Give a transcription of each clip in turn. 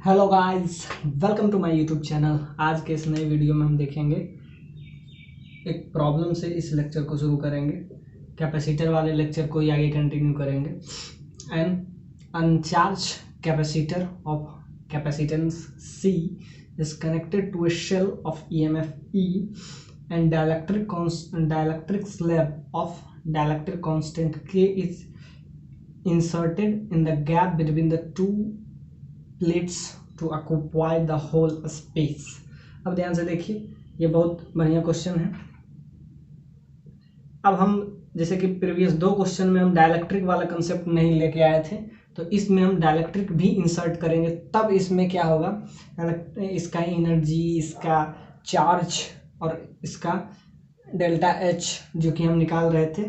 Hello guys, welcome to my YouTube channel. आज के इस नए वीडियो में हम देखेंगे एक प्रॉब्लम से इस लेक्चर को शुरू करेंगे। कैपेसिटर वाले लेक्चर को ही आगे कंटिन्यू करेंगे। An uncharged capacitor of capacitance C is connected to a shell of EMF E and dielectric slab of dielectric constant K is inserted in the gap between the two plates to occupy the whole space। अब ध्यान से देखिए, ये बहुत बढ़िया question है। अब हम जैसे कि प्रीवियस दो क्वेश्चन में हम डायलैक्ट्रिक वाला कंसेप्ट नहीं लेके आए थे, तो इसमें हम डायलैक्ट्रिक भी इंसर्ट करेंगे। तब इसमें क्या होगा, इसका एनर्जी, इसका चार्ज और इसका डेल्टा एच जो कि हम निकाल रहे थे,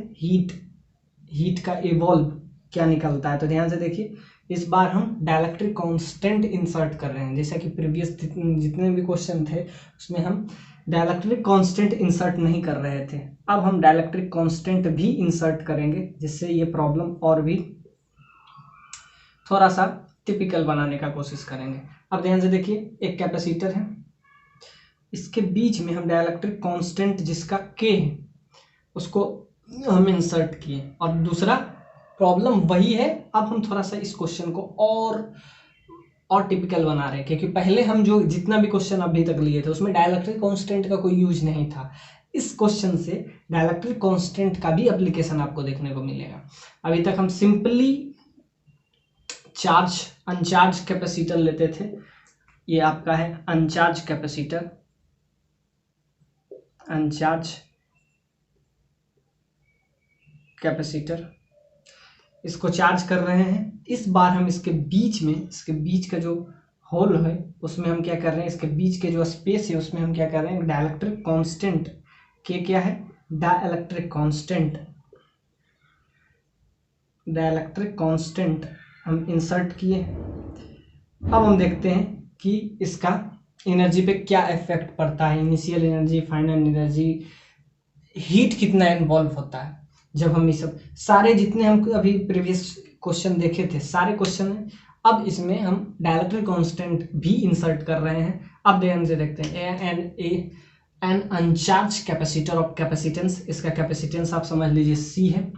हीट का इवॉल्व क्या निकलता है। तो ध्यान से देखिए, इस बार हम डायलैक्ट्रिक कांस्टेंट इंसर्ट कर रहे हैं। जैसा कि प्रीवियस जितने भी क्वेश्चन थे उसमें हम डायलैक्ट्रिक कांस्टेंट इंसर्ट नहीं कर रहे थे। अब हम डायलैक्ट्रिक कांस्टेंट भी इंसर्ट करेंगे, जिससे ये प्रॉब्लम और भी थोड़ा सा टिपिकल बनाने का कोशिश करेंगे। अब ध्यान से देखिए, एक कैपेसिटर है, इसके बीच में हम डायलैक्ट्रिक कांस्टेंट जिसका K है उसको हम इंसर्ट किए, और दूसरा प्रॉब्लम वही है। अब हम थोड़ा सा इस क्वेश्चन को और टिपिकल बना रहे हैं, क्योंकि पहले हम जो जितना भी क्वेश्चन अभी तक लिए थे उसमें डायलैक्ट्रिक कांस्टेंट का कोई यूज नहीं था। इस क्वेश्चन से डायलैक्ट्रिक कांस्टेंट का भी एप्लीकेशन आपको देखने को मिलेगा। अभी तक हम सिंपली अनचार्ज कैपेसिटर लेते थे। ये आपका है अनचार्ज कैपेसिटर, इसको चार्ज कर रहे हैं। इस बार हम इसके बीच का जो होल है उसमें हम क्या कर रहे हैं, इसके बीच के जो स्पेस है उसमें हम क्या कर रहे हैं, डायलैक्ट्रिक कांस्टेंट के क्या है, डायलैक्ट्रिक कांस्टेंट हम इंसर्ट किए। अब हम देखते हैं कि इसका एनर्जी पे क्या इफेक्ट पड़ता है, initial energy, final energy, heat कितना इन्वॉल्व होता है जब हम ये सब सारे जितने हम अभी प्रीवियस क्वेश्चन देखे थे सारे क्वेश्चन हैं। अब इसमें हम डायलैक्ट्रिक कांस्टेंट भी इंसर्ट कर रहे हैं। अब ध्यान से देखते हैं, an uncharged capacitor of capacitance, इसका कैपेसिटेंस आप समझ लीजिए C है,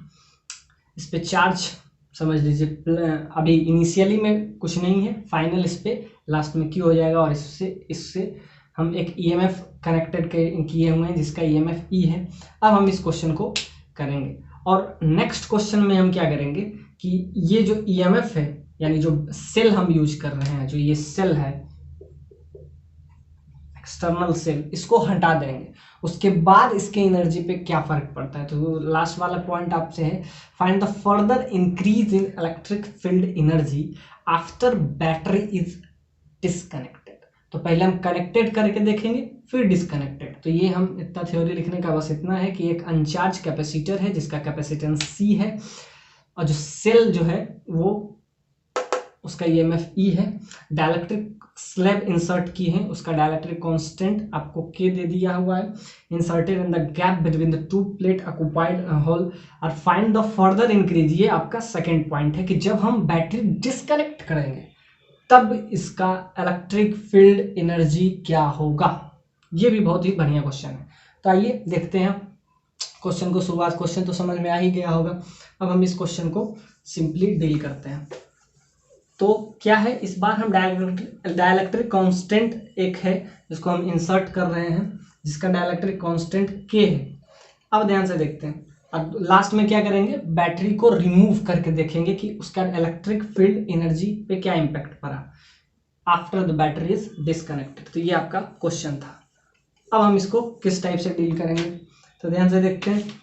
इस पे चार्ज समझ लीजिए, अभी इनिशियली में कुछ नहीं है, फाइनल इस पे लास्ट में Q हो जाएगा, और इससे हम एक EMF कनेक्टेड किए हुए हैं जिसका EMF E है। अब हम इस क्वेश्चन को करेंगे, और नेक्स्ट क्वेश्चन में हम क्या करेंगे कि ये जो EMF है, यानी जो सेल हम यूज कर रहे हैं, जो ये सेल है एक्सटर्नल सेल, इसको हटा देंगे। उसके बाद इसके एनर्जी पे क्या फर्क पड़ता है। तो लास्ट वाला पॉइंट आपसे है, find the further increase in electric field energy after battery is disconnected. तो पहले हम कनेक्टेड करके देखेंगे, फिर डिस्कनेक्टेड। तो ये हम इतना थ्योरी लिखने का बस इतना है कि एक अनचार्ज कैपेसिटर है जिसका कैपेसिटेंस C है, और जो सेल जो है वो उसका EMF E है। डायलैक्ट्रिक स्लैब इंसर्ट की है, उसका डायलैक्ट्रिक कांस्टेंट आपको K दे दिया हुआ है। Inserted in the gap between the two plate occupied whole और फाइंड द फर्दर इंक्रीज। ये आपका सेकेंड पॉइंट है कि जब हम बैटरी डिस्कनेक्ट करेंगे तब इसका इलेक्ट्रिक फील्ड एनर्जी क्या होगा। ये भी बहुत ही बढ़िया क्वेश्चन है। तो आइए देखते हैं क्वेश्चन को। शुरुआत क्वेश्चन तो समझ में आ ही गया होगा। अब हम इस क्वेश्चन को सिंपली डील करते हैं। तो क्या है, इस बार हम डायलैक्ट्रिक कांस्टेंट एक है जिसको हम इंसर्ट कर रहे हैं, जिसका डायलैक्ट्रिक कांस्टेंट K है। अब ध्यान से देखते हैं, अब लास्ट में क्या करेंगे, बैटरी को रिमूव करके देखेंगे कि उसका इलेक्ट्रिक फील्ड एनर्जी पे क्या इंपैक्ट पड़ा after the battery is disconnected. तो ये आपका क्वेश्चन था। अब हम इसको किस टाइप से डील करेंगे, तो ध्यान से देखते हैं।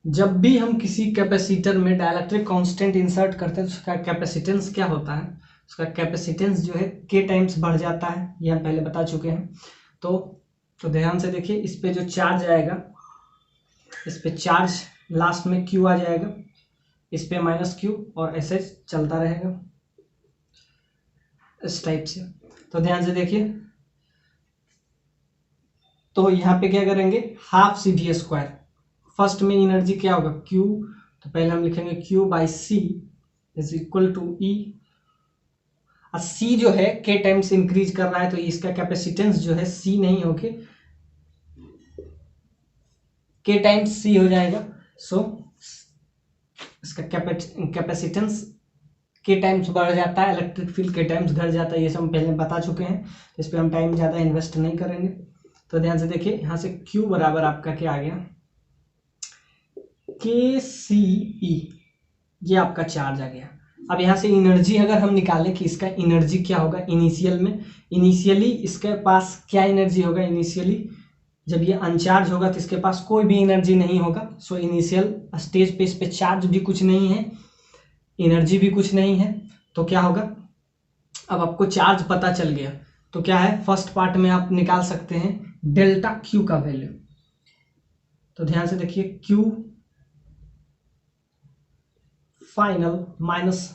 जब भी हम किसी कैपेसिटर में डायलैक्ट्रिक कांस्टेंट इंसर्ट करते हैं तो उसका कैपेसिटेंस क्या होता है, उसका कैपेसिटेंस जो है K टाइम्स बढ़ जाता है, ये हम पहले बता चुके हैं। तो ध्यान से देखिए, इस पे जो चार्ज आएगा, इस पे चार्ज लास्ट में Q आ जाएगा, इस पे -Q, और ऐसे चलता रहेगा इस टाइप से। तो ध्यान से देखिए, तो यहाँ पे क्या करेंगे, हाफ CV²। फर्स्ट में एनर्जी क्या होगा, Q, तो पहले हम लिखेंगे Q/C is equal to E और सी जो है के टाइम्स इंक्रीज कर रहा है, तो इसका कैपेसिटेंस जो है सी नहीं होके के टाइम्स सी हो जाएगा। सो इसका कैपेसिटेंस के टाइम्स बढ़ जाता है, इलेक्ट्रिक फील्ड के टाइम्स घट जाता है, ये सब हम पहले बता चुके हैं, इस पर हम टाइम ज़्यादा इन्वेस्ट नहीं करेंगे। तो ध्यान से देखिए, यहाँ से Q बराबर आपका क्या आ गया, के सी ई, ये आपका चार्ज आ गया। अब यहाँ से एनर्जी अगर हम निकालें कि इसका एनर्जी क्या होगा इनिशियल में, इनिशियली इसके पास क्या एनर्जी होगा, इनिशियली जब ये अनचार्ज होगा तो इसके पास कोई भी एनर्जी नहीं होगा। सो इनिशियल स्टेज पे इस पे चार्ज भी कुछ नहीं है, एनर्जी भी कुछ नहीं है, तो क्या होगा, अब आपको चार्ज पता चल गया तो क्या है, फर्स्ट पार्ट में आप निकाल सकते हैं डेल्टा क्यू का वैल्यू। तो ध्यान से देखिए, Q final minus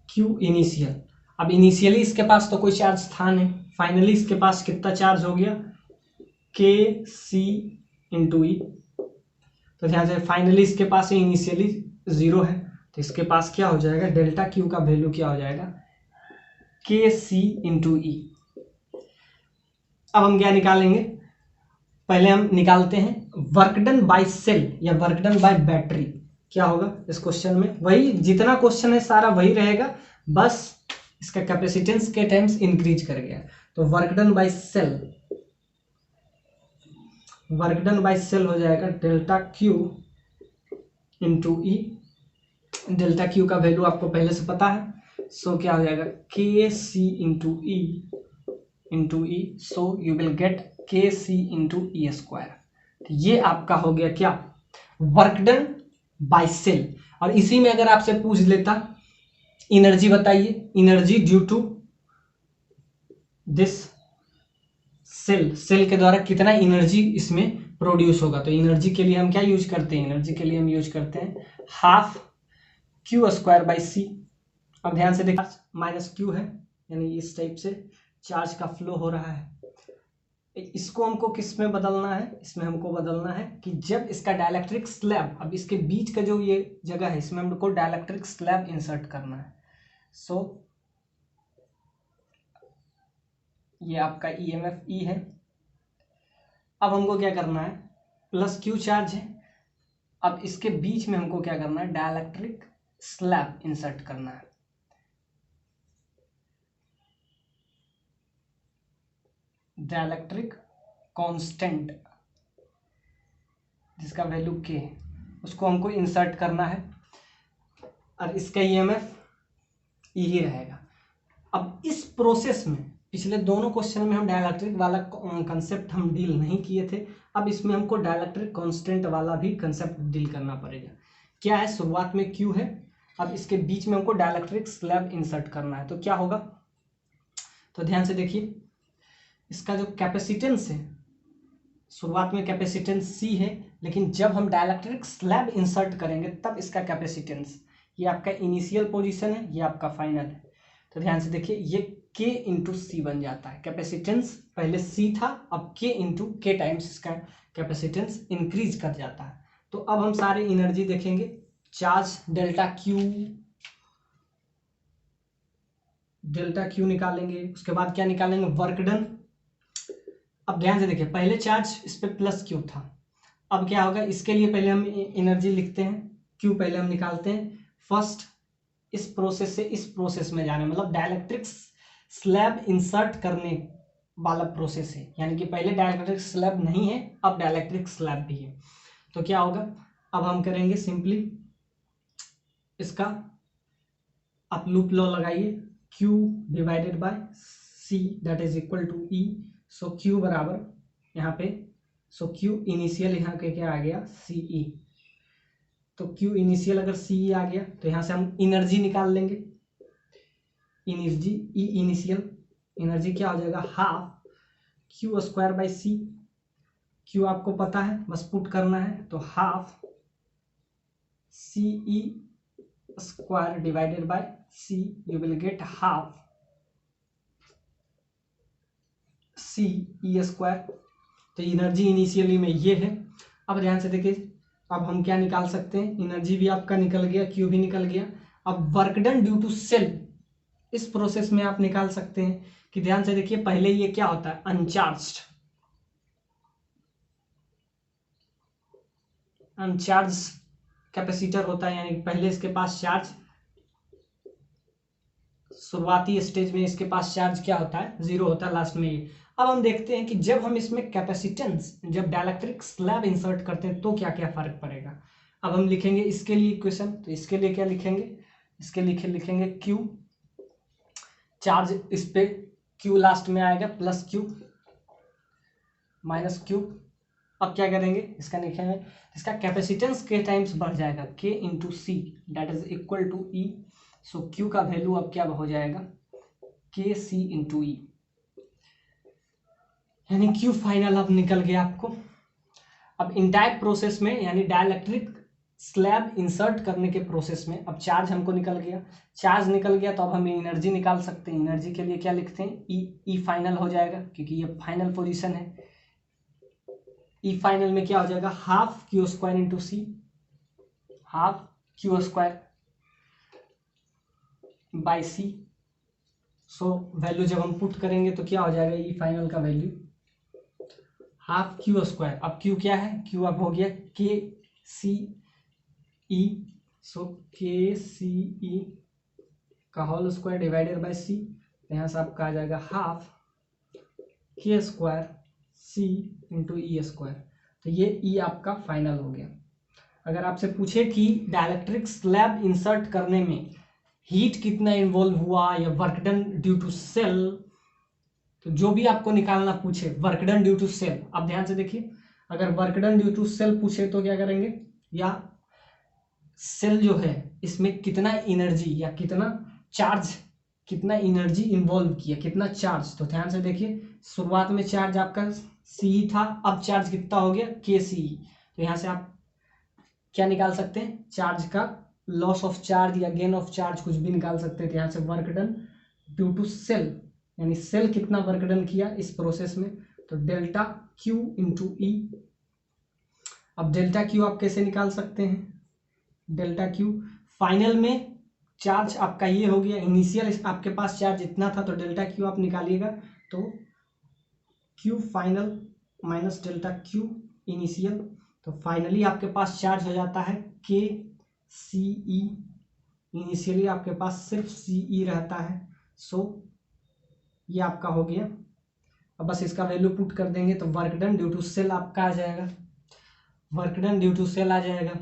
Q initial. अब इनिशियली इसके पास तो कोई चार्ज था नहीं, फाइनली इसके पास कितना चार्ज हो गया, के सी इंटू ई। तो ध्यान से फाइनली इसके पास इनिशियली 0 है, तो इसके पास क्या हो जाएगा, डेल्टा क्यू का वैल्यू क्या हो जाएगा, के सी इंटू ई। अब हम क्या निकालेंगे, पहले हम निकालते हैं वर्क डन बाय सेल या वर्क डन बाय बैटरी। क्या होगा इस क्वेश्चन में, वही जितना क्वेश्चन है सारा वही रहेगा, बस इसका कैपेसिटेंस के टाइम्स इंक्रीज कर गया। तो work done by cell, work done by cell हो जाएगा delta Q into E. Delta Q का वैल्यू आपको पहले से पता है, सो क्या हो जाएगा, K C into E. So you will get K C into E square. ये आपका हो गया क्या, वर्क डन बाय सेल। और इसी में अगर आपसे पूछ लेता एनर्जी बताइए, energy due to this cell के द्वारा कितना एनर्जी इसमें प्रोड्यूस होगा, तो एनर्जी के लिए हम क्या यूज करते हैं, एनर्जी के लिए हम यूज करते हैं हाफ क्यू स्क्वायर बाई सी। अब ध्यान से देखिए, माइनस क्यू है, यानी इस टाइप से चार्ज का फ्लो हो रहा है। इसको हमको किस में बदलना है, इसमें हमको बदलना है कि जब इसका डाइलेक्ट्रिक स्लैब, अब इसके बीच का जो ये जगह है इसमें हमको डाइलेक्ट्रिक स्लैब इंसर्ट करना है। सो ये आपका ईएमएफ ई है। अब हमको क्या करना है, प्लस क्यू चार्ज है, अब इसके बीच में हमको क्या करना है, डाइलेक्ट्रिक स्लैब इंसर्ट करना है। डाइलेक्ट्रिक कांस्टेंट जिसका वैल्यू के, उसको हमको इंसर्ट करना है, और इसका ईएमएफ यही रहेगा। अब इस प्रोसेस में पिछले दोनों क्वेश्चन में हम डाइलेक्ट्रिक वाला कंसेप्ट हम डील नहीं किए थे, अब इसमें हमको डाइलेक्ट्रिक कांस्टेंट वाला भी कंसेप्ट डील करना पड़ेगा। क्या है, शुरुआत में क्यू है, अब इसके बीच में हमको डाइलेक्ट्रिक स्लैब इंसर्ट करना है, तो क्या होगा, तो ध्यान से देखिए, इसका जो कैपेसिटेंस है, शुरुआत में कैपेसिटेंस सी है, लेकिन जब हम डाइलेक्ट्रिक स्लैब इंसर्ट करेंगे तब इसका कैपेसिटेंस, ये आपका इनिशियल पोजीशन है, ये आपका फाइनल है। तो ध्यान से देखिए, ये के इंटू सी बन जाता है, कैपेसिटेंस पहले सी था, अब के इंटू के टाइम्स इसका कैपेसिटेंस इंक्रीज कर जाता है। तो अब हम सारे एनर्जी देखेंगे, चार्ज डेल्टा क्यू निकालेंगे, उसके बाद क्या निकालेंगे, वर्क डन। अब ध्यान से देखिए, पहले चार्ज इस पे प्लस क्यू था, अब क्या होगा, इसके लिए पहले हम एनर्जी लिखते हैं, क्यू पहले हम निकालते हैं, फर्स्ट इस प्रोसेस से इस प्रोसेस में जाने, मतलब डाइलेक्ट्रिक स्लैब इंसर्ट करने वाला प्रोसेस है, यानी कि पहले डाइलेक्ट्रिक स्लैब नहीं है, अब डाइलेक्ट्रिक स्लैब भी है। तो क्या होगा, अब हम करेंगे सिंपली इसका, आप लूप लॉ लगाइए, Q divided by C that is equal to E। So Q बराबर यहाँ पे, सो Q इनिशियल यहाँ के क्या आ गया, CE। तो Q इनिशियल अगर CE आ गया तो यहाँ से हम एनर्जी निकाल लेंगे, एनर्जी E इनिशियल, एनर्जी क्या हो जाएगा, half Q square by C. Q आपको पता है, बस पुट करना है, तो half CE square divided by C, you will get half CE square. तो एनर्जी इनिशियली में ये है। अब ध्यान से देखिए, अब हम क्या निकाल सकते हैं, एनर्जी भी आपका निकल गया, क्यू भी निकल गया। अब work done due to cell, इस प्रोसेस में आप निकाल सकते हैं कि ध्यान से देखिए, पहले ये क्या होता है, अनचार्ज्ड कैपेसिटर होता है, यानी पहले इसके पास चार्ज, शुरुआती स्टेज में इसके पास चार्ज क्या होता है, जीरो होता है, लास्ट में ये। अब हम देखते हैं कि जब हम इसमें कैपेसिटेंस, जब डाइलेक्ट्रिक स्लैब इंसर्ट करते हैं तो क्या क्या फर्क पड़ेगा। अब हम लिखेंगे इसके लिए इक्वेशन, तो इसके लिए क्या लिखेंगे, इसके लिखेंगे Q, चार्ज इस पे Q लास्ट में आएगा, प्लस Q माइनस Q। अब क्या करेंगे, इसका लिखेंगे, इसका कैपेसिटेंस के टाइम्स बढ़ जाएगा, K into C that is equal to E। So Q का वैल्यू अब क्या हो जाएगा, के सी इंटू ई, यानी Q फाइनल अब निकल गया आपको। अब इंटायर प्रोसेस में, यानी डाइलेक्ट्रिक स्लैब इंसर्ट करने के प्रोसेस में, अब चार्ज हमको निकल गया, चार्ज निकल गया तो अब हम एनर्जी निकाल सकते हैं। एनर्जी के लिए क्या लिखते हैं, ई फाइनल हो जाएगा, क्योंकि ये फाइनल पोजीशन है। ई फाइनल में क्या हो जाएगा, half Q square into C, half Q square by C. So value जब हम पुट करेंगे तो क्या हो जाएगा, ई फाइनल का वैल्यू हाफ Q स्क्वायर। अब Q क्या है, Q अब हो गया के सी ई, सो के सी ई का होल स्क्वायर डिवाइडेड बाई सी, यहाँ से आपका आ जाएगा half K square C into E square. तो ये ई आपका फाइनल हो गया। अगर आपसे पूछे कि डाइलेक्ट्रिक स्लैब इंसर्ट करने में हीट कितना इन्वॉल्व हुआ या work done due to cell, तो जो भी आपको निकालना पूछे work done due to cell, आप ध्यान से देखिए, अगर work done due to cell पूछे तो क्या करेंगे, या सेल जो है इसमें कितना एनर्जी या कितना चार्ज, कितना एनर्जी इन्वॉल्व किया, कितना चार्ज, तो ध्यान से देखिए, शुरुआत में चार्ज आपका सी था, अब चार्ज कितना हो गया, के सी। तो यहाँ से आप क्या निकाल सकते हैं, चार्ज का लॉस ऑफ चार्ज या गेन ऑफ चार्ज कुछ भी निकाल सकते हैं। तो यहाँ से work done due to cell, यानी सेल कितना वर्क डन किया इस प्रोसेस में, तो डेल्टा क्यू इंटू ई। अब डेल्टा क्यू आप कैसे निकाल सकते हैं, डेल्टा क्यू फाइनल में चार्ज आपका ये हो गया, इनिशियल आपके पास चार्ज इतना था, तो डेल्टा क्यू आप निकालिएगा तो Q final minus delta Q initial, तो फाइनली आपके पास चार्ज हो जाता है के सी ई। इनिशियली आपके पास सिर्फ सी ई रहता है। सो ये आपका हो गया। अब बस इसका वैल्यू पुट कर देंगे तो work done due to cell आपका आ जाएगा, work done due to cell आ जाएगा।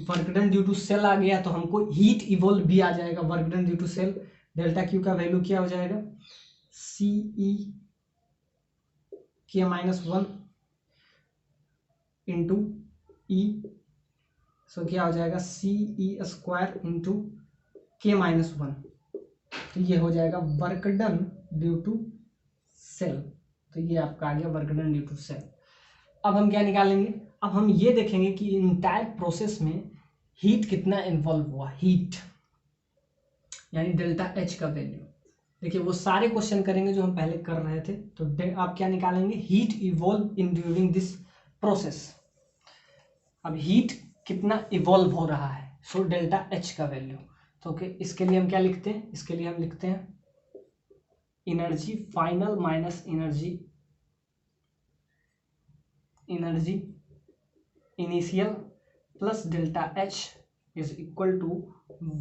Work done due to cell आ गया तो हमको हीट इवोल्व भी आ जाएगा, work done due to cell. Delta Q का वैल्यू क्या हो जाएगा, C E K minus one into E, so क्या हो जाएगा, C E square into K minus one. तो ये हो जाएगा work done due to cell. तो ये आपका आ गया work done due to cell. अब हम क्या निकालेंगे, अब हम ये देखेंगे कि इंटायर प्रोसेस में हीट कितना इन्वॉल्व हुआ, हीट यानी डेल्टा एच का वैल्यू। देखिए वो सारे क्वेश्चन करेंगे जो हम पहले कर रहे थे। तो आप क्या निकालेंगे, heat evolve in during this process. अब हीट कितना इवॉल्व हो रहा है, सो डेल्टा एच का वैल्यू। तो इसके लिए हम क्या लिखते हैं, इसके लिए हम लिखते हैं energy final minus energy initial plus delta H is equal to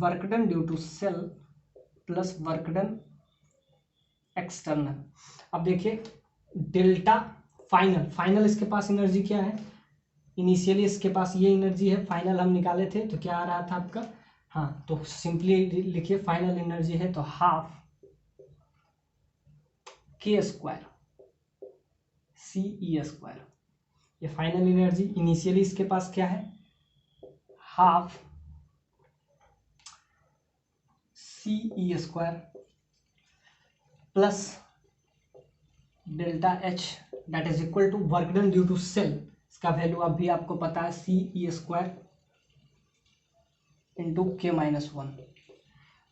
work done due to cell plus work done external. अब देखिए डेल्टा फाइनल इसके पास एनर्जी क्या है, इनिशियली इसके पास ये एनर्जी है, फाइनल हम निकाले थे तो क्या आ रहा था आपका, हाँ तो सिंपली लिखिए फाइनल एनर्जी है तो half K square C E square. ये फाइनल एनर्जी, इनिशियली इसके पास क्या है, half C E square plus delta H that is equal to work done due to cell. इसका वैल्यू अभी आपको पता है, C E square into K minus one.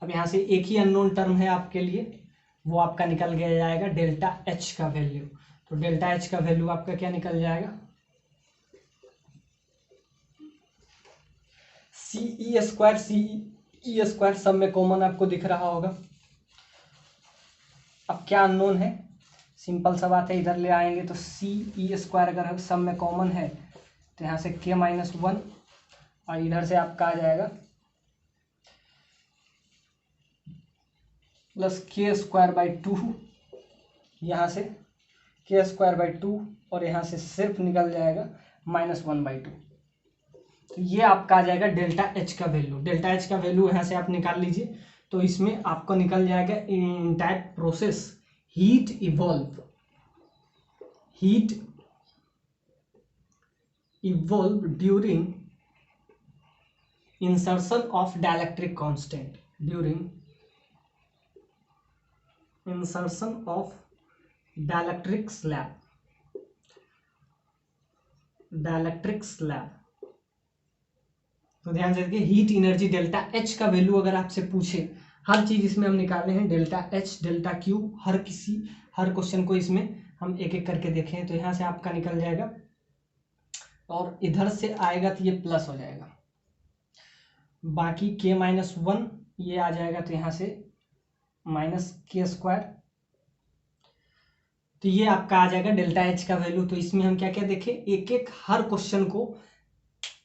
अब यहाँ से एक ही अननोन टर्म है आपके लिए, वो आपका निकल गया जाएगा डेल्टा एच का वैल्यू। तो डेल्टा एच का वैल्यू आपका क्या निकल जाएगा, सी ई स्क्वायर सब में कॉमन आपको दिख रहा होगा। अब क्या अननोन है, सिंपल सा बात है, इधर ले आएंगे तो सी ई स्क्वायर अगर सब में कॉमन है तो यहाँ से k-1 और इधर से आपका आ जाएगा प्लस k² 2, यहाँ से k² 2 और यहाँ से सिर्फ निकल जाएगा -1/2। तो ये आपका आ जाएगा डेल्टा एच का वैल्यू। डेल्टा एच का वैल्यू यहाँ से आप निकाल लीजिए तो इसमें आपको निकल जाएगा entire process heat evolve during insertion of dielectric constant, during insertion of dielectric slab. तो ध्यान से देखिए, हीट एनर्जी डेल्टा एच का वैल्यू अगर आपसे पूछे, हर चीज इसमें हम निकाले हैं, डेल्टा एच डेल्टा क्यू, हर क्वेश्चन को इसमें हम एक एक करके देखें। तो यहाँ से आपका निकल जाएगा और इधर से आएगा तो ये प्लस हो जाएगा, बाकी k-1 ये आ जाएगा तो यहाँ से -k²। तो ये आपका आ जाएगा डेल्टा एच का वैल्यू। तो इसमें हम क्या क्या देखें, एक एक हर क्वेश्चन को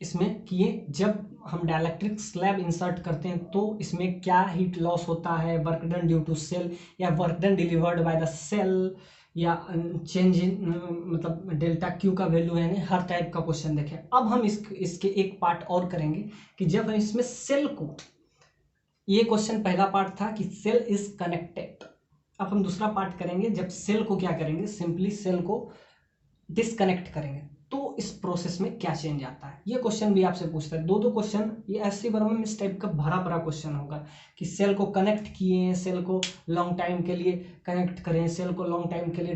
इसमें किए, जब हम डाइलेक्ट्रिक स्लैब इंसर्ट करते हैं तो इसमें क्या हीट लॉस होता है, work done due to cell या work done delivered by the cell, या चेंज इन मतलब डेल्टा क्यू का वैल्यू है, हर टाइप का क्वेश्चन देखें। अब हम इसके एक पार्ट और करेंगे कि जब हम इसमें सेल को, ये क्वेश्चन पहला पार्ट था कि सेल इज कनेक्टेड, अब हम दूसरा पार्ट करेंगे जब सेल को क्या करेंगे, सिंपली सेल को डिसकनेक्ट करेंगे तो इस प्रोसेस में क्या चेंज आता है। ये क्वेश्चन भी आपसे पूछता है, दो क्वेश्चन ये ऐसे बराबर में इस टाइप का भरा भरा क्वेश्चन होगा कि सेल को कनेक्ट किए, सेल को लॉन्ग टाइम के लिए कनेक्ट करें, सेल को लॉन्ग टाइम के लिए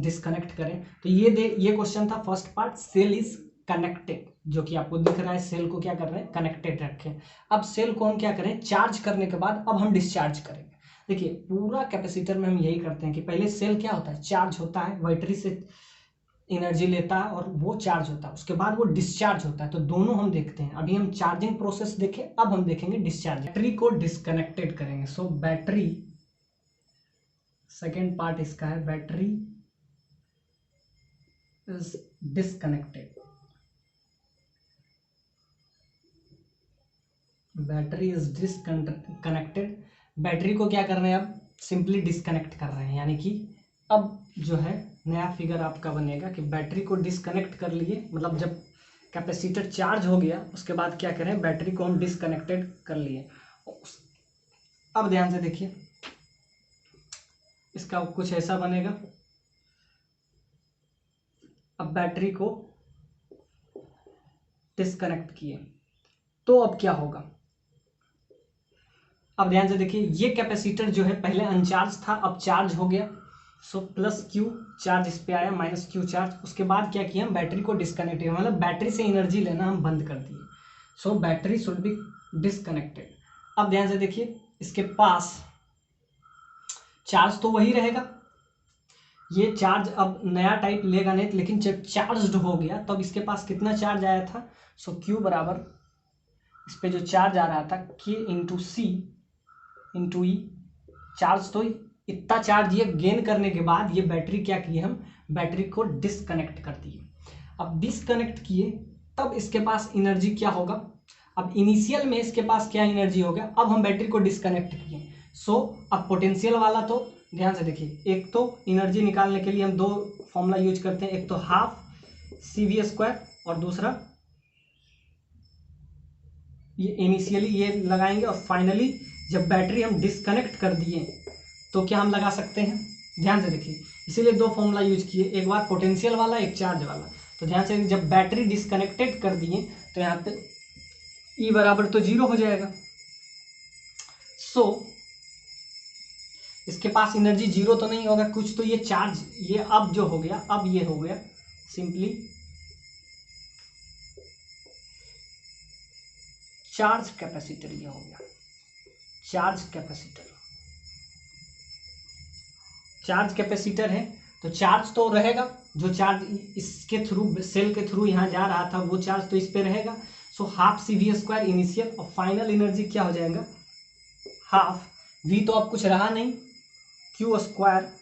डिसकनेक्ट करें। तो ये क्वेश्चन था first part, cell is connected, जो कि आपको दिख रहा है, सेल को क्या कर रहे हैं, कनेक्टेड रखें। अब सेल को हम क्या करें, चार्ज करने के बाद अब हम डिस्चार्ज करेंगे। देखिए पूरा कैपेसिटर में हम यही करते हैं कि पहले सेल क्या होता है, चार्ज होता है, बैटरी से एनर्जी लेता है और वो चार्ज होता है, उसके बाद वो डिस्चार्ज होता है। तो दोनों हम देखते हैं, अभी हम चार्जिंग प्रोसेस देखें, अब हम देखेंगे डिस्चार्ज। बैटरी को डिस्कनेक्टेड करेंगे। सो बैटरी, सेकेंड पार्ट इसका है, battery is disconnected. Battery is disconnected, battery को क्या कर रहे हैं, अब सिंपली डिस्कनेक्ट कर रहे हैं, यानी कि अब जो है नया फिगर आपका बनेगा कि बैटरी को डिस्कनेक्ट कर लिए, मतलब जब कैपेसिटर चार्ज हो गया उसके बाद क्या करें, बैटरी को हम डिस्कनेक्टेड कर लिए। अब ध्यान से देखिए, इसका कुछ ऐसा बनेगा। अब बैटरी को डिस्कनेक्ट किए तो अब क्या होगा, अब ध्यान से देखिए, ये कैपेसिटर जो है पहले अनचार्ज था, अब चार्ज हो गया। सो प्लस क्यू चार्ज इस पे आया, माइनस क्यू चार्ज। उसके बाद क्या किया, हम बैटरी को डिस्कनेक्ट किया, मतलब बैटरी से एनर्जी लेना हम बंद कर दिए। सो बैटरी शुड बी डिस्कनेक्टेड। अब ध्यान से देखिए, इसके पास चार्ज तो वही रहेगा, ये चार्ज अब नया टाइप लेगा नहीं, लेकिन जब चार्ज हो गया तब इसके पास कितना चार्ज आया था। सो क्यू बराबर इस पे जो चार्ज आ रहा था k/c/e, चार्ज तो इतना चार्ज ये गेन करने के बाद ये बैटरी क्या की, हम बैटरी को डिस्कनेक्ट कर दिए। अब डिस्कनेक्ट किए तब इसके पास एनर्जी क्या होगा, अब इनिशियल में इसके पास क्या एनर्जी हो गया, अब हम बैटरी को डिस्कनेक्ट किए। सो अब पोटेंशियल वाला, तो ध्यान से देखिए, एक तो एनर्जी निकालने के लिए हम दो फॉर्मूला यूज करते हैं, एक तो हाफ CV² और दूसरा ये इनिशियली ये लगाएंगे, और फाइनली जब बैटरी हम डिस्कनेक्ट कर दिए तो क्या हम लगा सकते हैं। ध्यान से देखिए, इसीलिए दो फॉर्मूला यूज किए, एक बार पोटेंशियल वाला, एक चार्ज वाला। तो ध्यान से, जब बैटरी डिस्कनेक्टेड कर दिए तो यहाँ पे E बराबर तो 0 हो जाएगा। सो इसके पास एनर्जी 0 तो नहीं होगा, कुछ तो ये चार्ज, ये अब जो हो गया, अब ये हो गया सिंपली चार्ज कैपेसिटर, ये हो गया चार्ज कैपेसिटर। चार्ज कैपेसिटर है तो चार्ज तो रहेगा, जो चार्ज इसके थ्रू, सेल के थ्रू यहाँ जा रहा था वो चार्ज तो इस पे रहेगा। So half C V square initial और फाइनल एनर्जी क्या हो जाएगा, हाफ वी तो अब कुछ रहा नहीं, क्यू स्क्वायर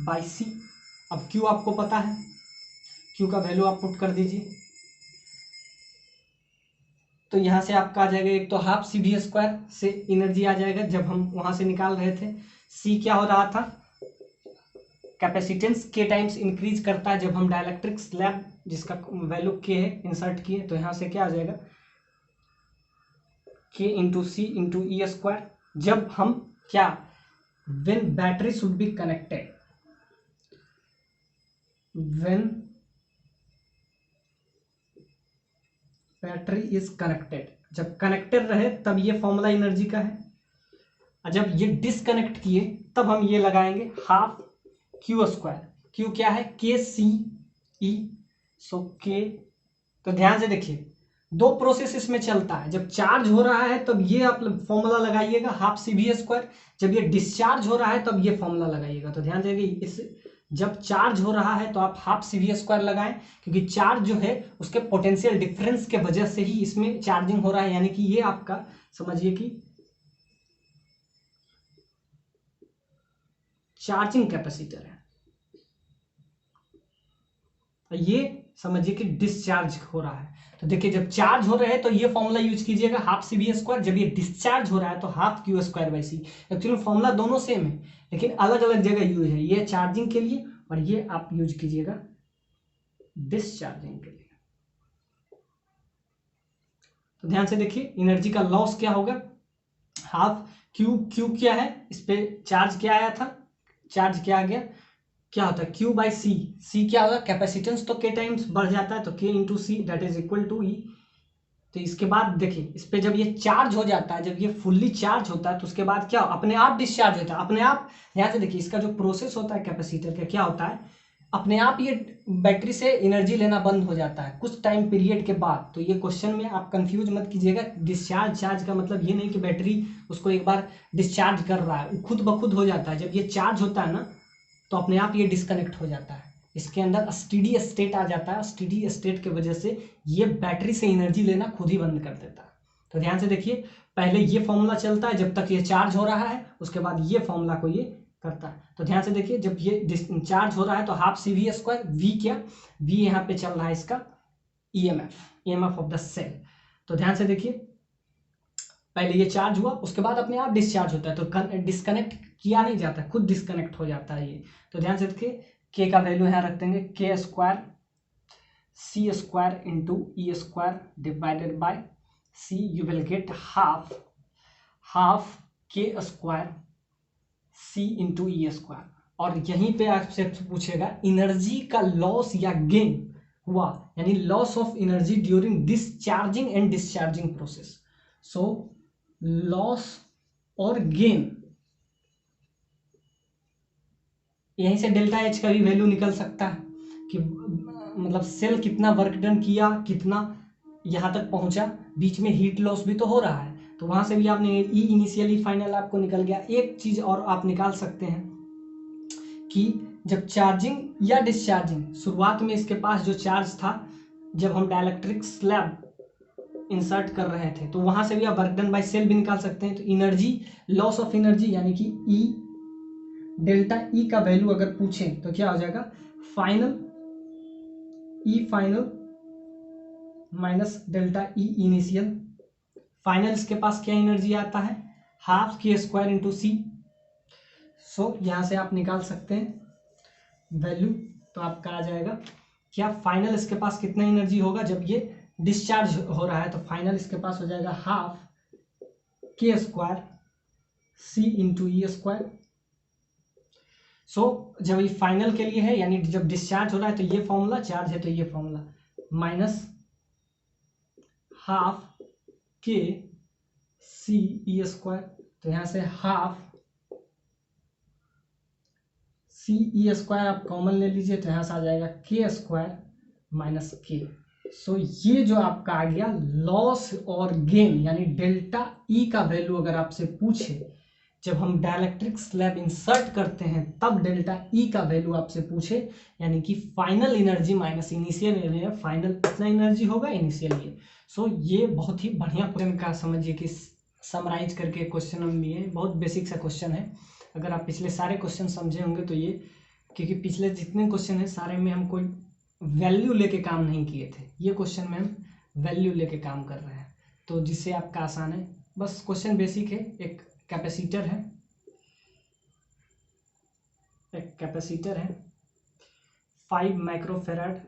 बाई सी। अब क्यू आपको पता है, क्यू का वैल्यू आप पुट कर दीजिए, तो यहाँ से आपका आ जाएगा एक तो हाफ सी वी स्क्वायर से एनर्जी आ जाएगा जब हम वहाँ से निकाल रहे थे। सी क्या हो रहा था, कैपेसिटेंस के टाइम्स इंक्रीज करता है जब हम डाइलेक्ट्रिक स्लैब जिसका वैल्यू के है इंसर्ट किए, तो यहाँ से क्या आ जाएगा के इंटू सी इंटू ई स्क्वायर। जब हम क्या, when battery should be connected, when battery is connected, जब कनेक्टेड रहे तब ये फॉर्मूला एनर्जी का है, और जब ये डिसकनेक्ट किए तब हम ये लगाएंगे हाफ क्यू स्क्वायर। क्यू क्या है, के सी ई, सो के। तो ध्यान से देखिए दो प्रोसेस इसमें चलता है, जब चार्ज हो रहा है तब ये आप फॉर्मूला लगाइएगा हाफ सी वी स्क्वायर, जब ये डिस्चार्ज हो रहा है तब ये फॉर्मूला लगाइएगा। तो ध्यान देंगे इस, जब चार्ज हो रहा है तो आप हाफ सी वी स्क्वायर लगाएं, क्योंकि चार्ज जो है उसके पोटेंशियल डिफरेंस के वजह से ही इसमें चार्जिंग हो रहा है, यानी कि ये आपका समझिए कि चार्जिंग कैपेसिटर है, ये समझिए कि डिस्चार्ज हो रहा है। तो देखिए जब चार्ज हो रहे हैं तो ये फॉर्मूला यूज कीजिएगा हाफ सी वी स्क्वायर, जब ये डिस्चार्ज हो रहा है तो half Q square by C. Actually formula दोनों सेम है लेकिन अलग अलग जगह यूज है, ये चार्जिंग के लिए और ये आप यूज कीजिएगा डिस्चार्जिंग के लिए। तो ध्यान से देखिए एनर्जी का लॉस क्या होगा, हाफ क्यू, क्यू क्या है, इस पे चार्ज क्या आया था, चार्ज क्या आ गया, क्या होता है क्यू बाई सी, सी क्या होगा कैपेसिटेंस, तो के टाइम्स बढ़ जाता है तो K into C that is equal to E. तो इसके बाद देखिए इस पे जब ये चार्ज हो जाता है, जब ये फुल्ली चार्ज होता है तो उसके बाद क्या अपने आप डिस्चार्ज होता है, अपने आप। ध्यान से देखिए इसका जो प्रोसेस होता है कैपेसिटर का क्या होता है, अपने आप ये बैटरी से एनर्जी लेना बंद हो जाता है कुछ टाइम पीरियड के बाद। तो ये क्वेश्चन में आप कंफ्यूज मत कीजिएगा, डिस्चार्ज चार्ज का मतलब ये नहीं कि बैटरी उसको एक बार डिस्चार्ज कर रहा है, खुद ब खुद हो जाता है। जब ये चार्ज होता है ना तो अपने आप ये डिस्कनेक्ट हो जाता है, इसके अंदर स्टेडी स्टेट आ जाता है, स्टेडी स्टेट के वजह से ये बैटरी से एनर्जी लेना खुद ही बंद कर देता है। तो ध्यान से देखिए पहले ये फॉर्मूला चलता है जब तक ये चार्ज हो रहा है, उसके बाद ये फॉर्मूला को ये करता है। तो ध्यान से देखिए जब ये चार्ज हो रहा है तो half C V square, V क्या, वी यहाँ पे चल रहा है इसका ईएमएफ ऑफ द सेल। तो ध्यान से देखिए पहले ये चार्ज हुआ उसके बाद अपने आप डिस्चार्ज होता है, तो डिस्कनेक्ट किया नहीं जाता, खुद डिस्कनेक्ट हो जाता है ये। तो ध्यान से देखिए के का वैल्यू यहाँ रख देंगे K square C square into E square divided by C, you will get half K square C into E square. और यहीं पे आपसे पूछेगा एनर्जी का लॉस या गेन हुआ, यानी loss of energy during discharging and discharging process. So loss और गेन, यहीं से डेल्टा एच का भी वैल्यू निकल सकता है कि मतलब सेल कितना वर्क डन किया, कितना यहाँ तक पहुंचा, बीच में हीट लॉस भी तो हो रहा है, तो वहां से भी आपने ई इनिशियली फाइनल आपको निकल गया। एक चीज और आप निकाल सकते हैं कि जब चार्जिंग या डिस्चार्जिंग, शुरुआत में इसके पास जो चार्ज था जब हम डाइलेक्ट्रिक स्लैब इंसर्ट कर रहे थे, तो वहां से भी आप वर्क डन बाय सेल भी निकाल सकते हैं। तो एनर्जी, लॉस ऑफ एनर्जी यानी कि ई डेल्टा ई का वैल्यू अगर पूछें तो क्या हो जाएगा, final E final minus delta E initial. Final इसके पास क्या एनर्जी आता है, हाफ के स्क्वायर इंटू सी। सो यहां से आप निकाल सकते हैं वैल्यू, तो आपका आ जाएगा क्या, फाइनल इसके पास कितना एनर्जी होगा जब ये डिस्चार्ज हो रहा है, तो फाइनल इसके पास हो जाएगा half K square C into E square. सो जब ये फाइनल के लिए है यानी जब डिस्चार्ज हो रहा है तो ये फॉर्मूला, चार्ज है तो ये फॉर्मूला, माइनस हाफ के सी ई स्क्वायर। तो यहां से हाफ सी ई स्क्वायर आप कॉमन ले लीजिए, तो यहां से आ जाएगा के स्क्वायर माइनस के। सो ये जो आपका आ गया लॉस और गेन, यानी डेल्टा ई का वैल्यू अगर आपसे पूछे जब हम डाइलेक्ट्रिक स्लैब इंसर्ट करते हैं तब डेल्टा ई का वैल्यू आपसे पूछे, यानी कि final energy minus initial energy, final कितना एनर्जी होगा, इनिशियल ये। सो ये बहुत ही बढ़िया क्वेश्चन का समझिए कि समराइज करके क्वेश्चन हम लिए हैं, बहुत बेसिक सा क्वेश्चन है। अगर आप पिछले सारे क्वेश्चन समझे होंगे तो ये, क्योंकि पिछले जितने क्वेश्चन है सारे में हम कोई वैल्यू लेके काम नहीं किए थे, ये क्वेश्चन में हम वैल्यू लेके काम कर रहे हैं, तो जिससे आपका आसान है। बस क्वेश्चन बेसिक है, एक कैपेसिटर है, 5 microfarad,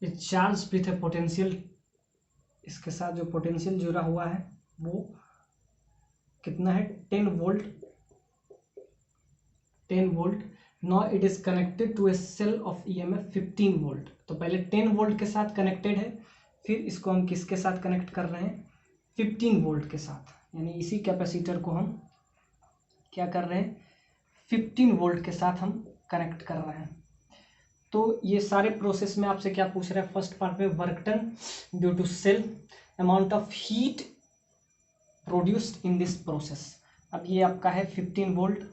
charge with A potential, इसके साथ जो पोटेंशियल जुड़ा हुआ है वो कितना है, 10 volt. Now it is connected to a cell of EMF 15 volt. तो पहले 10 वोल्ट के साथ कनेक्टेड है, फिर इसको हम किसके साथ कनेक्ट कर रहे हैं, 15 वोल्ट के साथ, यानी इसी कैपेसिटर को हम क्या कर रहे हैं, 15 वोल्ट के साथ हम कनेक्ट कर रहे हैं। तो ये सारे प्रोसेस में आपसे क्या पूछ रहा है, फर्स्ट पार्ट में work done due to cell, amount of heat produced in this process. अब ये आपका है 15 वोल्ट।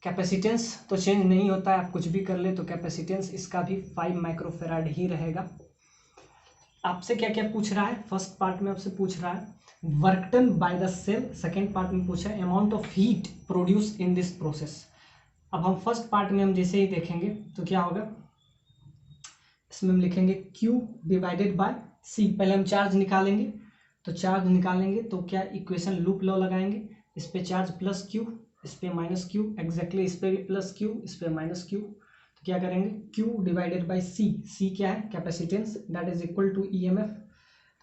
कैपेसिटेंस तो चेंज नहीं होता है, आप कुछ भी कर ले तो कैपेसिटेंस इसका भी 5 माइक्रोफेराड ही रहेगा। आपसे क्या क्या पूछ रहा है, फर्स्ट पार्ट में आपसे पूछ रहा है work done by the cell, second part में पूछा है amount of heat produce in this process. अब हम फर्स्ट पार्ट में हम जैसे ही देखेंगे तो क्या होगा, इसमें हम लिखेंगे Q डिवाइडेड बाय C। पहले हम चार्ज निकालेंगे, तो चार्ज निकालेंगे तो क्या इक्वेशन लूप लॉ लगाएंगे, इस पे चार्ज प्लस Q, इस पे माइनस Q, एग्जैक्टली इस पे भी प्लस Q, इस पे माइनस Q। तो क्या करेंगे, Q divided by C, C क्या है, capacitance, that is equal to EMF।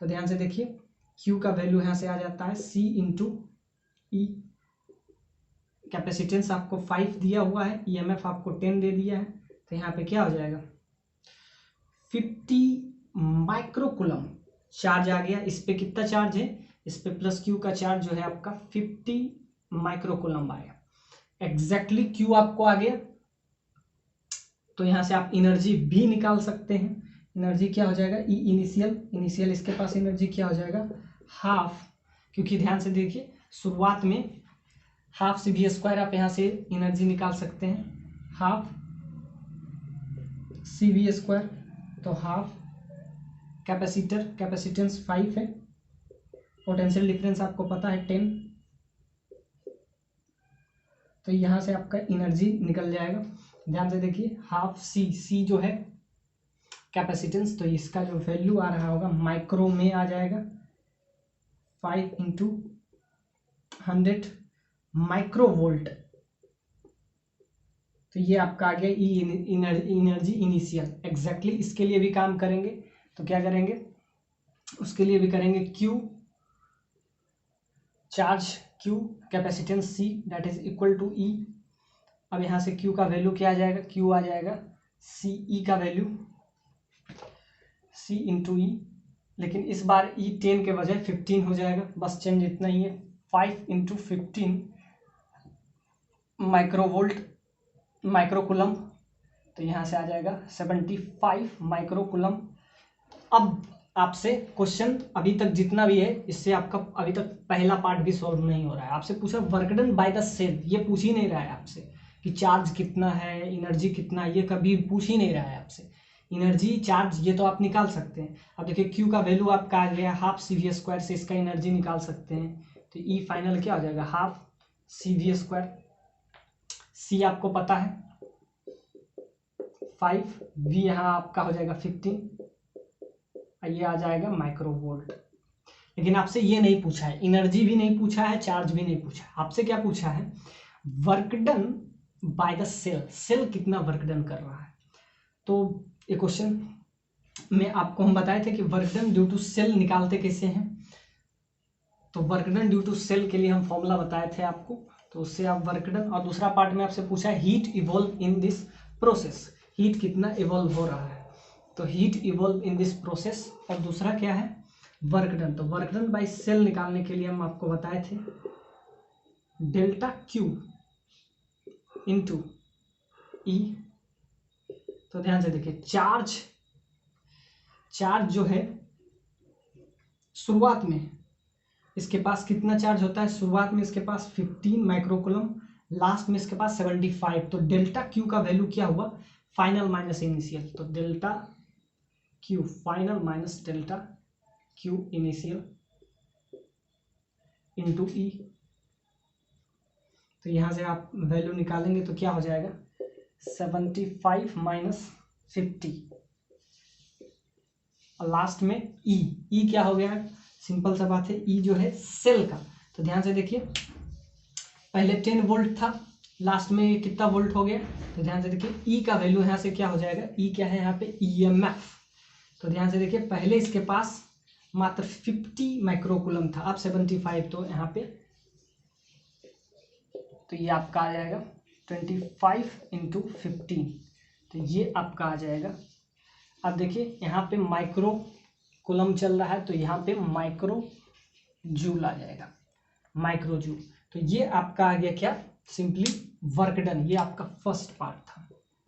तो ध्यान से देखिए Q का वैल्यू यहाँ से आ जाता है C इंटू E। कैपेसिटेंस आपको 5 दिया हुआ है, EMF आपको 10 दे दिया है, तो यहाँ पे क्या हो जाएगा 50 माइक्रोकूलम चार्ज आ गया। इस पे कितना चार्ज है, इस पे प्लस Q का चार्ज जो है आपका 50 माइक्रोकूलम आया, एग्जैक्टली Q आपको आ गया। तो यहाँ से आप एनर्जी भी निकाल सकते हैं, एनर्जी क्या हो जाएगा, ई इनिशियल, इसके पास एनर्जी क्या हो जाएगा, हाफ, क्योंकि ध्यान से देखिए शुरुआत में हाफ से भी स्क्वायर आप यहाँ से एनर्जी निकाल सकते हैं, हाफ सी वी स्क्वायर, तो हाफ कैपेसिटेंस 5 है, पोटेंशियल डिफरेंस आपको पता है 10, तो यहाँ से आपका एनर्जी निकल जाएगा। ध्यान से देखिए हाफ सी जो है कैपेसिटेंस, तो इसका जो वैल्यू आ रहा होगा माइक्रो में आ जाएगा, 5 इंटू 100 माइक्रो वोल्ट। तो ये आपका आ गया एनर्जी इनिशियल, एग्जैक्टली इसके लिए भी काम करेंगे। तो क्या करेंगे, उसके लिए भी करेंगे Q charge Q capacitance C that is equal to E। अब यहाँ से Q का वैल्यू क्या आ जाएगा, Q आ जाएगा C, E का वैल्यू C इंटू E, लेकिन इस बार E 10 के बजाय 15 हो जाएगा, बस चेंज इतना ही है, 5 इंटू 15 माइक्रोवोल्ट माइक्रोकुलम, तो यहाँ से आ जाएगा 75 माइक्रोकुलम। अब आपसे क्वेश्चन अभी तक जितना भी है इससे आपका अभी तक पहला पार्ट भी सॉल्व नहीं हो रहा है। आपसे पूछा work done by the cell, ये पूछ ही नहीं रहा है आपसे कि चार्ज कितना है, एनर्जी कितना है, ये कभी पूछ ही नहीं रहा है आपसे। एनर्जी चार्ज ये तो आप निकाल सकते हैं। अब देखिए Q का वैल्यू आपका आ गया हाफ CV स्क्वायर, से इसका एनर्जी निकाल सकते हैं, तो E फाइनल क्या हो जाएगा हाफ CV स्क्वायर, C आपको पता है 5, V यहाँ आपका हो जाएगा 15, ये आ जाएगा माइक्रोवोल्ट। लेकिन आपसे ये नहीं पूछा है, एनर्जी भी नहीं पूछा है, चार्ज भी नहीं पूछा है, आपसे क्या पूछा है work done by the cell, cell कितना वर्क डन कर रहा है। तो ये क्वेश्चन में आपको हम बताए थे कि work done due to cell निकालते कैसे हैं। तो work done due to cell के लिए हम फॉर्मूला बताए थे आपको, तो उससे आप वर्क डन, और दूसरा पार्ट में आपसे पूछा है heat evolve in this process, heat कितना इवॉल्व हो रहा है, तो heat evolve in this process. और दूसरा क्या है वर्क डन, तो वर्क डन बाय सेल निकालने के लिए हम आपको बताए थे डेल्टा Q इंटू E। तो ध्यान से देखिए चार्ज जो है शुरुआत में इसके पास कितना चार्ज होता है, शुरुआत में इसके पास 15 माइक्रोकूलम, लास्ट में इसके पास 75। तो डेल्टा क्यू का वैल्यू क्या हुआ, फाइनल माइनस इनिशियल, तो delta Q final minus delta Q initial into E. तो यहाँ से आप वैल्यू निकालेंगे तो क्या हो जाएगा, 75 माइनस 50 और लास्ट में ई क्या हो गया, सिंपल सा बात है, ई जो है सेल का। तो ध्यान से देखिए, पहले 10 वोल्ट था, लास्ट में ये कितना वोल्ट हो गया, तो ध्यान से देखिए ई का वैल्यू यहाँ से क्या हो जाएगा, ई क्या है यहाँ पे, ईएमएफ। तो ध्यान से देखिए, पहले इसके पास मात्र 50 माइक्रोकूलम था, अब 75, तो यहाँ पे तो ये आपका आ जाएगा 25 इंटू 15, तो ये आपका आ जाएगा। अब देखिए यहाँ पे माइक्रो कूलम चल रहा है, तो यहाँ पे माइक्रो जूल आ जाएगा, माइक्रो जूल। तो ये आपका आ गया क्या, सिंपली वर्क डन। ये आपका फर्स्ट पार्ट था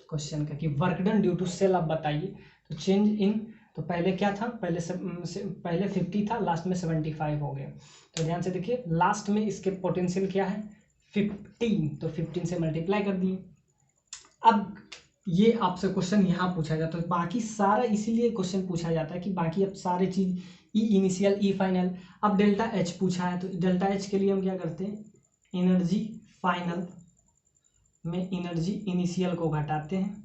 क्वेश्चन का कि work done due to cell आप बताइए। तो चेंज इन, तो पहले क्या था, पहले 50 था, लास्ट में 75 हो गया। तो ध्यान से देखिए, लास्ट में इसके पोटेंशियल क्या है 15, तो 15 से मल्टीप्लाई कर दिए। अब ये आपसे क्वेश्चन यहाँ पूछा जाता है, बाकी सारा इसीलिए क्वेश्चन पूछा जाता है कि बाकी अब सारे चीज ई इनिशियल ई फाइनल। अब डेल्टा एच पूछा है, तो डेल्टा एच के लिए हम क्या करते हैं, एनर्जी फाइनल में एनर्जी इनिशियल को घटाते हैं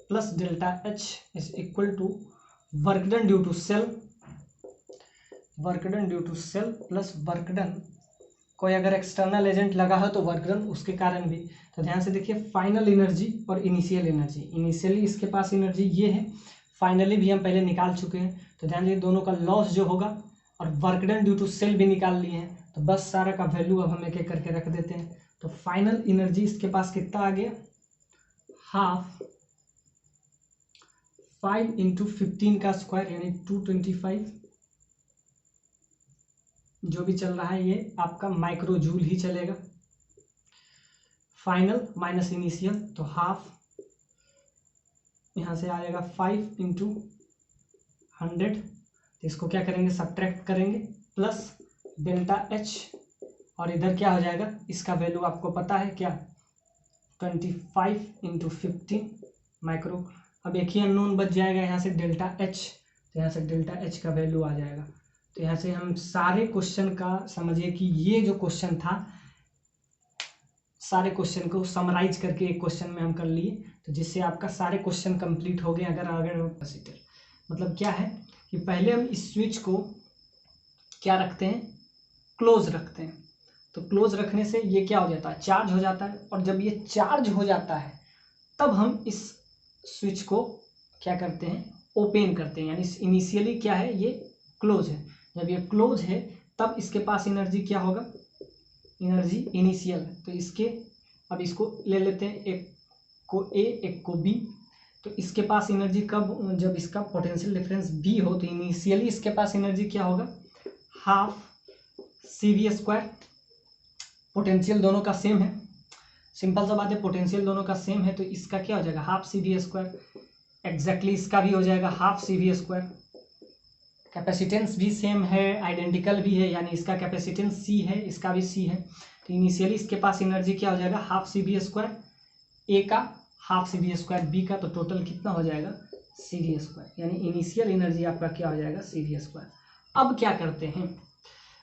plus delta H is equal to work done due to cell, work done due to cell plus work done, कोई अगर एक्सटर्नल एजेंट लगा हो तो वर्क डन उसके कारण भी। तो ध्यान से देखिए, फाइनल एनर्जी और इनिशियल एनर्जी, इनिशियली इसके पास एनर्जी ये है, फाइनली भी हम पहले निकाल चुके हैं। तो ध्यान देखिए, दोनों का लॉस जो होगा और work done due to cell भी निकाल लिए हैं, तो बस सारा का वैल्यू अब हम एक एक करके रख देते हैं। तो फाइनल एनर्जी इसके पास कितना आ गया, हाफ 5 इंटू 15 का स्क्वायर यानी 225, जो भी चल रहा है ये आपका माइक्रो जूल ही चलेगा। फाइनल माइनस इनिशियल, तो हाफ यहाँ से आएगा 5 इंटू 100, तो इसको क्या करेंगे, सब्ट्रैक्ट करेंगे प्लस डेल्टा एच, और इधर क्या हो जाएगा, इसका वैल्यू आपको पता है क्या, 25 इंटू 15 माइक्रो। अब एक ही अननोन बच जाएगा यहाँ से डेल्टा एच, तो यहाँ से डेल्टा एच का वैल्यू आ जाएगा। तो यहाँ से हम सारे क्वेश्चन का समझिए कि ये जो क्वेश्चन था, सारे क्वेश्चन को समराइज करके एक क्वेश्चन में हम कर लिए, तो जिससे आपका सारे क्वेश्चन कंप्लीट हो गए। अगर कैपेसिटर मतलब क्या है कि पहले हम इस स्विच को क्या रखते हैं, क्लोज रखते हैं। तो क्लोज रखने से ये क्या हो जाता है, चार्ज हो जाता है, और जब ये चार्ज हो जाता है तब हम इस स्विच को क्या करते हैं, ओपन करते हैं। यानी इनिशियली क्या है, ये क्लोज है, जब ये क्लोज है तब इसके पास एनर्जी क्या होगा, एनर्जी इनिशियल। तो इसके अब इसको ले लेते हैं, एक को ए एक को बी। तो इसके पास एनर्जी कब, जब इसका पोटेंशियल डिफरेंस बी हो, तो इनिशियली इसके पास एनर्जी क्या होगा, half C V square. Potential दोनों का सेम है, सिंपल सा बात है, पोटेंशियल दोनों का सेम है, तो इसका क्या हो जाएगा, half C V square. Exactly इसका भी हो जाएगा half C V square. Capacitance भी सेम है, आइडेंटिकल भी है, यानी इसका कैपेसिटेंस सी है, इसका भी सी है। तो इनिशियली इसके पास एनर्जी क्या हो जाएगा, half C V square, A का half C V square, B का, तो टोटल कितना हो जाएगा सी वी स्क्वायर। यानी इनिशियल एनर्जी आपका क्या हो जाएगा, सी वी स्क्वायर। अब क्या करते हैं,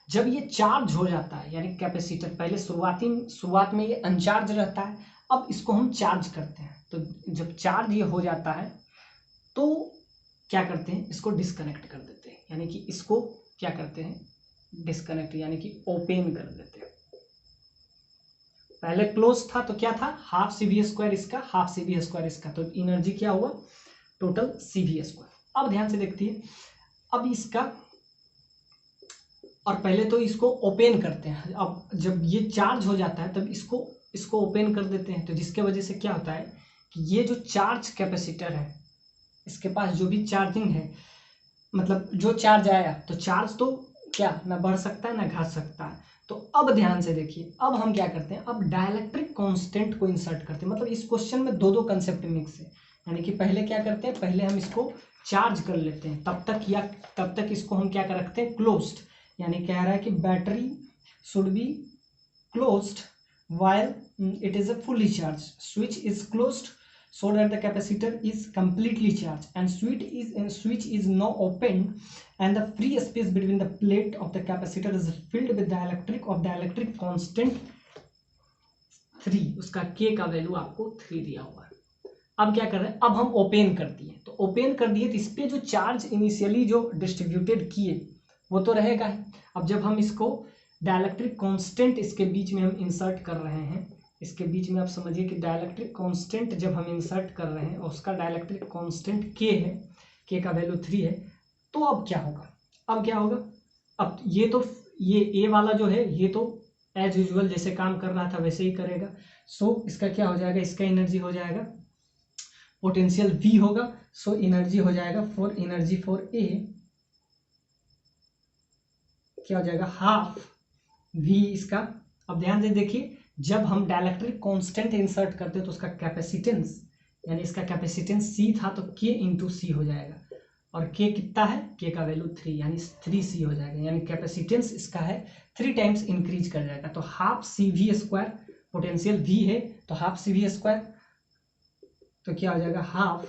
जब ये चार्ज हो जाता है, यानी कैपेसिटर पहले शुरुआत में ये अनचार्ज रहता है, अब इसको हम चार्ज करते हैं। तो जब चार्ज ये हो जाता है तो क्या करते हैं, इसको डिस्कनेक्ट कर देते हैं, यानी कि इसको क्या करते हैं, डिस्कनेक्ट यानी कि ओपन कर देते हैं। पहले क्लोज था तो क्या था, हाफ सी वी स्क्वायर इसका, हाफ सी वी स्क्वायर इसका, तो एनर्जी क्या हुआ, टोटल सी वी स्क्वायर। अब ध्यान से देखती है, अब इसका, और पहले तो इसको ओपन करते हैं। अब जब ये चार्ज हो जाता है तब इसको ओपन कर देते हैं, तो जिसके वजह से क्या होता है कि ये जो चार्ज कैपेसिटर है, इसके पास जो भी चार्जिंग है, मतलब जो चार्ज आया, तो चार्ज तो क्या ना बढ़ सकता है ना घट सकता है। तो अब ध्यान से देखिए, अब हम क्या करते हैं, अब डाइलेक्ट्रिक कांस्टेंट को इंसर्ट करते हैं। मतलब इस क्वेश्चन में दो कंसेप्ट मिक्स है, यानी कि पहले क्या करते हैं, पहले हम इसको चार्ज कर लेते हैं तब तक इसको हम क्या कर रखते हैं, क्लोज्ड। यानी कह रहा है कि battery should be closed while it is a fully charged. Switch is closed so that the capacitor is completely charged, and switch is now opened and the free space between the plate of the capacitor is filled with the electric constant 3. उसका k का value आपको 3 दिया हुआ है। अब क्या कर रहे हैं, अब हम ओपन कर दिए, तो ओपन कर दिए तो इस पे जो चार्ज इनिशियली जो डिस्ट्रीब्यूटेड किए वो तो रहेगा ही। अब जब हम इसको डाइलेक्ट्रिक कांस्टेंट इसके बीच में हम इंसर्ट कर रहे हैं, इसके बीच में आप समझिए कि डाइलेक्ट्रिक कांस्टेंट जब हम इंसर्ट कर रहे हैं और उसका डाइलेक्ट्रिक कांस्टेंट k है, k का वैल्यू 3 है, तो अब क्या होगा, अब ये a वाला जो है ये तो एज यूजुअल जैसे काम कर रहा था वैसे ही करेगा। सो इसका क्या हो जाएगा, इसका एनर्जी हो जाएगा पोटेंशियल V होगा। सो एनर्जी हो जाएगा एनर्जी फॉर A क्या हो जाएगा, हाफ V इसका। अब ध्यान से देखिए, जब हम डाइलेक्ट्रिक कांस्टेंट इंसर्ट करते हैं तो उसका कैपेसिटेंस, यानी इसका कैपेसिटेंस C था तो K इंटू सी हो जाएगा, और K कितना है, K का वैल्यू 3 यानी 3C हो जाएगा, यानी कैपेसिटेंस इसका है 3 टाइम्स इंक्रीज कर जाएगा। तो half CV square, potential V है तो हाफ CV स्क्वायर, तो क्या हो जाएगा हाफ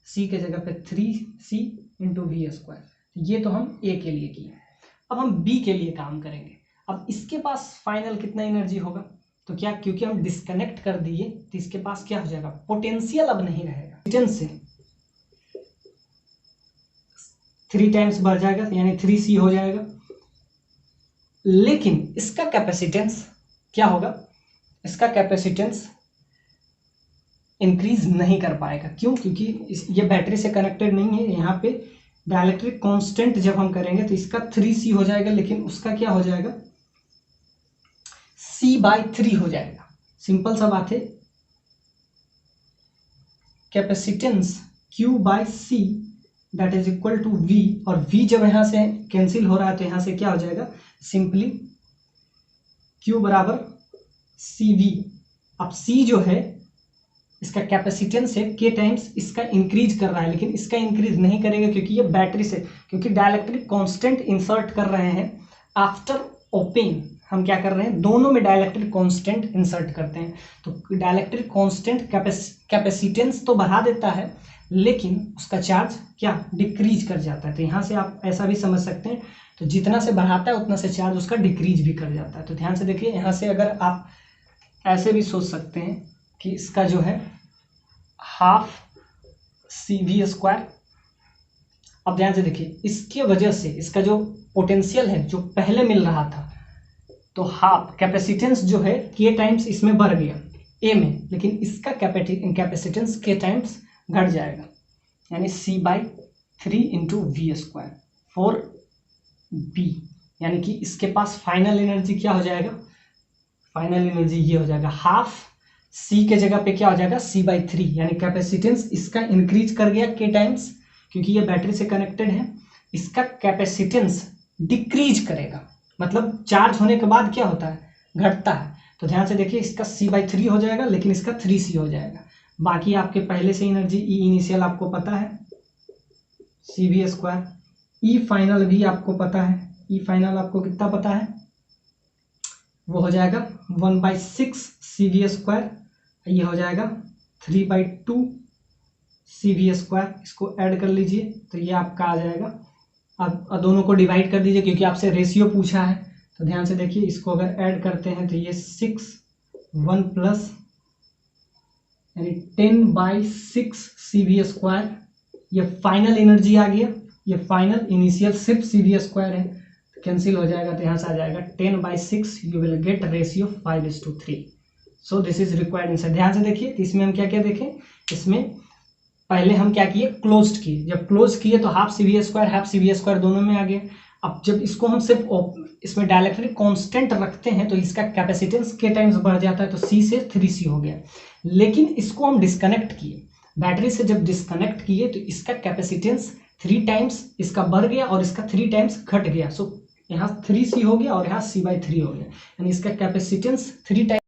C के जगह पे 3C इंटू V स्क्वायर। ये तो हम A के लिए किए। अब हम B के लिए काम करेंगे। अब इसके पास फाइनल कितना एनर्जी होगा, तो क्या, क्योंकि हम डिस्कनेक्ट कर दिए तो इसके पास क्या हो जाएगा, पोटेंशियल अब नहीं रहेगा, कैपेसिटेंस से 3 टाइम्स बढ़ जाएगा यानी 3C हो जाएगा। लेकिन इसका कैपेसिटेंस क्या होगा, इसका कैपेसिटेंस इंक्रीज नहीं कर पाएगा। क्यों, क्योंकि ये बैटरी से कनेक्टेड नहीं है। यहाँ पे डाइलेक्ट्रिक कांस्टेंट जब हम करेंगे तो इसका 3C हो जाएगा, लेकिन उसका क्या हो जाएगा, C/3 हो जाएगा। सिंपल सा बात है, capacitance Q/C that is equal to V, और V जब यहाँ से कैंसिल हो रहा है तो यहाँ से क्या हो जाएगा, सिंपली Q बराबर CV। अब C जो है इसका कैपेसिटेंस है, K टाइम्स इसका इंक्रीज कर रहा है, लेकिन इसका इंक्रीज नहीं करेगा क्योंकि ये बैटरी से, क्योंकि डाइलेक्ट्रिक कांस्टेंट इंसर्ट कर रहे हैं आफ्टर ओपन। हम क्या कर रहे हैं, दोनों में डाइलेक्ट्रिक कांस्टेंट इंसर्ट करते हैं, तो डाइलेक्ट्रिक कांस्टेंट कैपेसिटेंस तो बढ़ा देता है लेकिन उसका चार्ज क्या, डिक्रीज कर जाता है। तो यहाँ से आप ऐसा भी समझ सकते हैं, तो जितना से बढ़ाता है उतना से चार्ज उसका डिक्रीज भी कर जाता है। तो ध्यान से देखिए, यहाँ से अगर आप ऐसे भी सोच सकते हैं कि इसका जो है हाफ CV स्क्वायर। अब ध्यान से देखिए, इसके वजह से इसका जो पोटेंशियल है जो पहले मिल रहा था, तो हाफ कैपेसिटेंस जो है K टाइम्स इसमें बढ़ गया A में, लेकिन इसका कैपेसिटेंस K टाइम्स घट जाएगा, यानी C/3 into V square for B। यानी कि इसके पास फाइनल एनर्जी क्या हो जाएगा, फाइनल एनर्जी ये हो जाएगा हाफ C के जगह पे क्या हो जाएगा, C/3, यानी कैपेसिटेंस इसका इंक्रीज कर गया K टाइम्स, क्योंकि ये बैटरी से कनेक्टेड है। इसका कैपेसिटेंस डिक्रीज करेगा, मतलब चार्ज होने के बाद क्या होता है, घटता है। तो ध्यान से देखिए, इसका C/3 हो जाएगा लेकिन इसका 3C हो जाएगा। बाकी आपके पहले से एनर्जी E इनिशियल आपको पता है, CV स्क्वायर। E फाइनल भी आपको पता है, E फाइनल आपको कितना पता है, वो हो जाएगा 1/6 CV स्क्वायर, ये हो जाएगा 3/2 CV स्क्वायर। इसको ऐड कर लीजिए तो ये आपका आ जाएगा। अब दोनों को डिवाइड कर दीजिए क्योंकि आपसे रेशियो पूछा है। तो ध्यान से देखिए, इसको अगर ऐड करते हैं तो ये 6 1 प्लस यानी 10/6 CV स्क्वायर, ये फाइनल एनर्जी आ गया। ये फाइनल, इनिशियल सिर्फ CV स्क्वायर है, कैंसिल हो जाएगा तो यहाँ से आ जाएगा 10/6, you will gate ratio 5:3। So this is required answer. ध्यान से देखिए, तो इसमें हम क्या क्या देखें, इसमें पहले हम क्या किए, क्लोज्ड किए। जब क्लोज किए तो हाफ CV स्क्वायर दोनों में आ गए। अब जब इसको हम सिर्फ इसमें डाइलेक्ट्रिक कांस्टेंट रखते हैं तो इसका कैपेसिटेंस K टाइम्स बढ़ जाता है, तो C से 3C हो गया। लेकिन इसको हम डिस्कनेक्ट किए, बैटरी से जब डिस्कनेक्ट किए तो इसका कैपेसिटेंस 3 टाइम्स इसका बढ़ गया और इसका 3 टाइम्स घट गया। सो यहाँ 3C हो गया और यहाँ C/3 हो गया, यानी इसका कैपेसिटेंस 3 टाइम्स